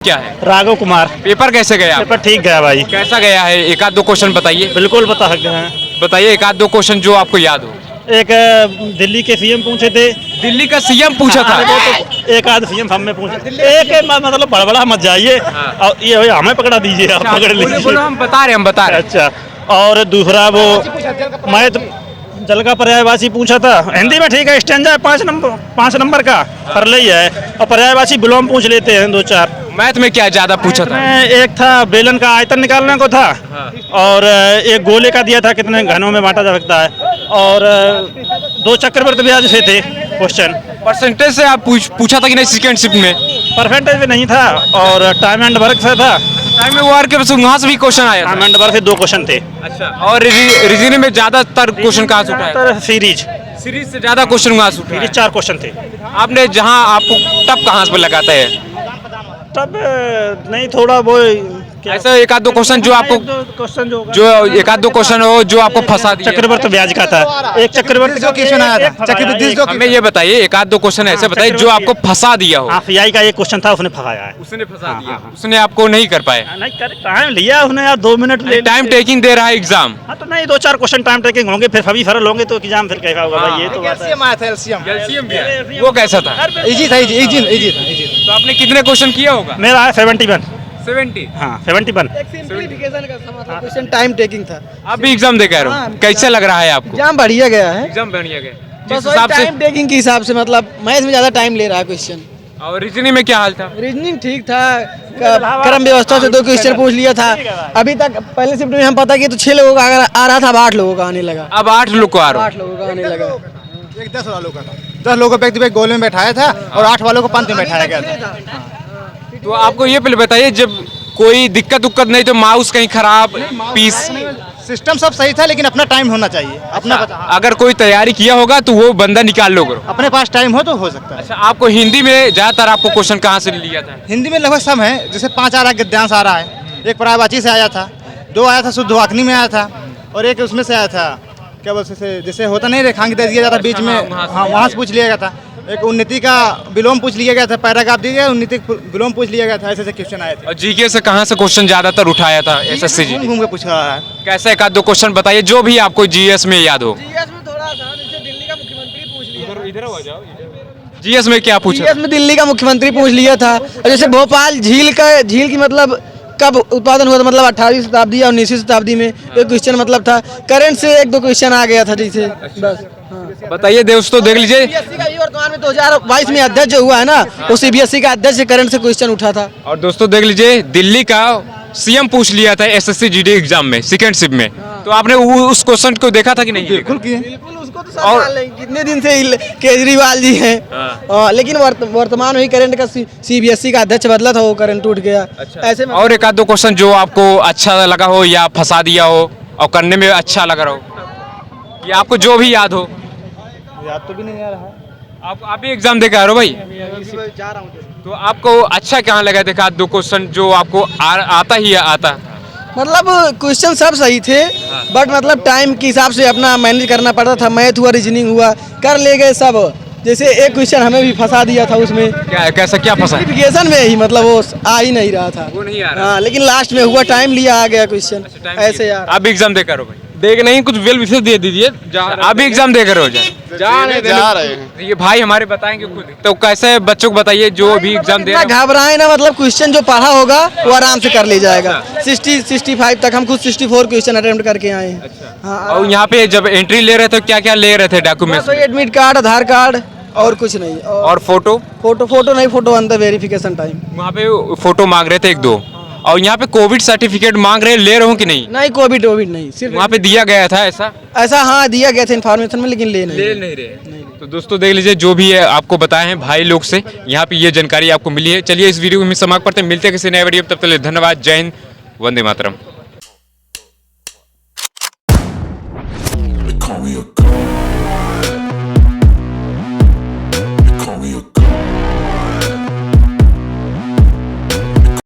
क्या है? राघव कुमार। पेपर कैसे गया? पेपर ठीक गया भाई। कैसा गया है? एक आध दो क्वेश्चन बताइए। बिल्कुल बता सकते हैं। बताइए एक आध दो क्वेश्चन जो आपको याद हो। एक दिल्ली के सीएम पूछे थे। दिल्ली का सीएम पूछा था। वो तो एक आध सीएम हमने पूछे। एक मतलब बड़बड़ा मत जाइए और ये हमें पकड़ा दीजिए, आप पकड़ बोलो लीजिए। बोलो, हम बता रहे हैं। अच्छा, और दूसरा वो मैं जल का पर्यायवाची पूछा था। हिंदी में ठीक है, स्टैंजा है 5 नंबर का पर ही है, और पर्यायवाची विलोम पूछ लेते हैं 2-4। मैथ में क्या ज्यादा पूछा था? एक था बेलन का आयतन निकालने को था, और एक गोले का दिया था कितने घनों में बांटा जा सकता है, और 2 चक्रवर्ती ब्याज से थे क्वेश्चन। परसेंटेज से आप पूछा था कि नहीं? सेकंड शिफ्ट में परसेंटेज भी नहीं था, और टाइम एंड वर्क से था। टाइम में वार के वहाँ से भी क्वेश्चन आया था। टाइम एंड वर्क से 2 क्वेश्चन थे। अच्छा, और रीजनिंग में ज्यादातर क्वेश्चन कहाँ से उठाया? सीरीज सीरीज से ज्यादा क्वेश्चन कहाँ से उठाया? 4 क्वेश्चन थे। आपने जहाँ आपको टप कहाँ से लगाता है? तब नहीं, थोड़ा वो ऐसा एक आध दो क्वेश्चन जो आपको क्वेश्चन जो एक आध दो क्वेश्चन हो जो आपको फंसा दिया। चक्रवर्ती ब्याज का था। एक चक्रवर्ती का क्वेश्चन आया था। चक्रवर्ती हमें ये बताइए, एक आध दो क्वेश्चन ऐसे बताइए जो आपको फंसा दिया हो। सीआई का एक क्वेश्चन था, उसने फंसाया है। उसने फंसा दिया, उसने आपको नहीं कर पाए। नहीं कर, टाइम लिया उसने यार, 2 मिनट ले। टाइम टेकिंग दे रहा है एग्जाम। हाँ तो नहीं, 2-4 क्वेश्चन टाइम टेकिंग होंगे, फिर सभी सरल होंगे तो एग्जाम फिर कैसा होगा भाई? ये तो बात है। आया था एलसीएम। वो कैसा था? इजी था, इजी था। तो आपने कितने क्वेश्चन किया होगा? मेरा है 71। 70। हाँ 71। सिंप्लीफिकेशन का समा था, क्वेश्चन टाइम टेकिंग था। आप भी एग्जाम दे के आ रहे हो, कैसा लग रहा है आपको? एग्जाम बढ़िया गया है, एग्जाम बढ़िया गया जिस बस हिसाब से। टाइम टेकिंग के हिसाब से, मतलब मैथ में ज्यादा टाइम ले रहा है क्वेश्चन। और रीजनिंग में क्या हाल था? रीजनिंग ठीक था, क्रम व्यवस्था से 2 क्वेश्चन पूछ लिया था। अभी तक पहले शिफ्ट में हम पता किया तो 6 लोगों का अगर आ रहा था, अब 8 लोगों का आने लगा। अब 8 लोग को आ रहा 8 लोगों का आने लगा। एक 10 वालों का था। 10 लोगों को व्यक्ति गोले में बैठाया था और 8 वालों को पंथ में बैठाया गया था। तो आपको ये पहले बताइए, जब कोई दिक्कत नहीं तो माउस कहीं खराब, पीस सिस्टम सब सही था, लेकिन अपना टाइम होना चाहिए। अपना अगर कोई तैयारी किया होगा तो वो बंदा निकाल लो करो। अपने पास टाइम हो तो हो सकता है। अच्छा, आपको हिंदी में ज्यादातर आपको क्वेश्चन कहाँ से लिया था? हिंदी में लगभग सब है, जैसे 5 आ रहा है, गद्यांश आ रहा है, एक पर्यायवाची से आया था, 2 आया था शुद्ध वाकनी में आया था, और एक उसमें से आया था क्या बोलते से, जैसे होता नहीं रेखांकित दे दिया जाता बीच में, हाँ वहाँ से पूछ लिया गया था। एक उन्नति का विलोम पूछ लिया गया था, पैराग्राफ दिया गया, उन्नति विलोम पूछ लिया गया था। ऐसे क्वेश्चन आए थे। और जीके से कहाँ से क्वेश्चन ज्यादातर उठाया था एसएससी जी? घूम के पूछ रहा है। कैसे एक आध दो क्वेश्चन बताइए जो भी आपको जीएस में याद हो। जीएस में थोड़ा सा, जैसे दिल्ली का मुख्यमंत्री पूछ लिया। इधर हो जाओ। जीएस में क्या पूछा? जीएस में दिल्ली का मुख्यमंत्री पूछ लिया था। और जैसे भोपाल झील की मतलब कब उत्पादन हुआ था, मतलब 18वीं शताब्दी या 19वीं शताब्दी में, एक क्वेश्चन मतलब था। करंट से 1-2 क्वेश्चन आ गया था जैसे, बस। बताइए दोस्तों, देख लीजिए। सीबीएसई का भी वर्तमान में 2022 में अध्यक्ष जो हुआ है ना, वो सीबीएसई का अध्यक्ष से करंट से क्वेश्चन उठा था। और दोस्तों देख लीजिए, दिल्ली का सीएम पूछ लिया था एसएससी जीडी एग्जाम में सेकंड शिफ्ट में। तो आपने उस क्वेश्चन को देखा था कि नहीं? बिल्कुल किए। बिल्कुल, उसको तो सब जान लेंगे, कितने दिन से केजरीवाल जी हैं। लेकिन वर्तमान में ही करंट का सीबीएसई का अध्यक्ष बदला था, वो करंट टूट गया। ऐसे में और एक आध दो क्वेश्चन जो आपको अच्छा लगा हो या फंसा दिया हो और करने में अच्छा लगा हो, या आपको जो भी याद हो। याद तो भी नहीं आ रहा है। आप भी एग्जाम दे के आ रहे हो भाई? तो आपको अच्छा क्या लगा? देखा 2 क्वेश्चन जो आपको आता ही आता। मतलब क्वेश्चन सब सही थे, बट मतलब टाइम के हिसाब से अपना मैनेज करना पड़ता था। मैथ हुआ, रीजनिंग हुआ, कर ले गए सब। जैसे एक क्वेश्चन हमें भी फंसा दिया था उसमें। कैसा क्या फंसा? सिंप्लीफिकेशन में ही, मतलब वो आ ही नहीं रहा था। वो नहीं आ रहा। हाँ, लेकिन लास्ट में हुआ, टाइम लिया, आ गया क्वेश्चन। ऐसे यार, आप भी एग्जाम दे कर भाई? देख नहीं, कुछ वेल विशेष दे दीजिए। आप भी एग्जाम दे कर हो जा रहे हैं। ये भाई हमारे बताएंगे खुद। तो कैसे बच्चों को बताइए जो भी एग्जाम दे रहे हैं। घबराए ना, मतलब क्वेश्चन जो पढ़ा होगा वो आराम से कर ले जाएगा। 65 तक हम खुद 64 क्वेश्चन अटेम्प्ट करके आए हैं। हाँ, और यहाँ पे जब एंट्री ले रहे थे क्या क्या ले रहे थे डॉक्यूमेंट्स? एडमिट कार्ड, आधार कार्ड और कुछ नहीं। और फोटो नहीं, फोटो अंदर वेरिफिकेशन टाइम। वहाँ पे फोटो मांग रहे थे 1-2। और यहाँ पे कोविड सर्टिफिकेट मांग रहे, ले रहे हो कि नहीं? नहीं, कोविड नहीं, सिर्फ वहाँ पे दिया गया था ऐसा? हाँ, दिया गया था इन्फॉर्मेशन में, लेकिन ले नहीं रहे। तो दोस्तों देख लीजिए, जो भी है आपको बताए हैं भाई लोग से, यहाँ पे ये जानकारी आपको मिली है। चलिए इस वीडियो में समाप्त करते हैं, मिलते हैं किसी नए वीडियो। तब तक धन्यवाद, जय हिंद, वंदे मातरम।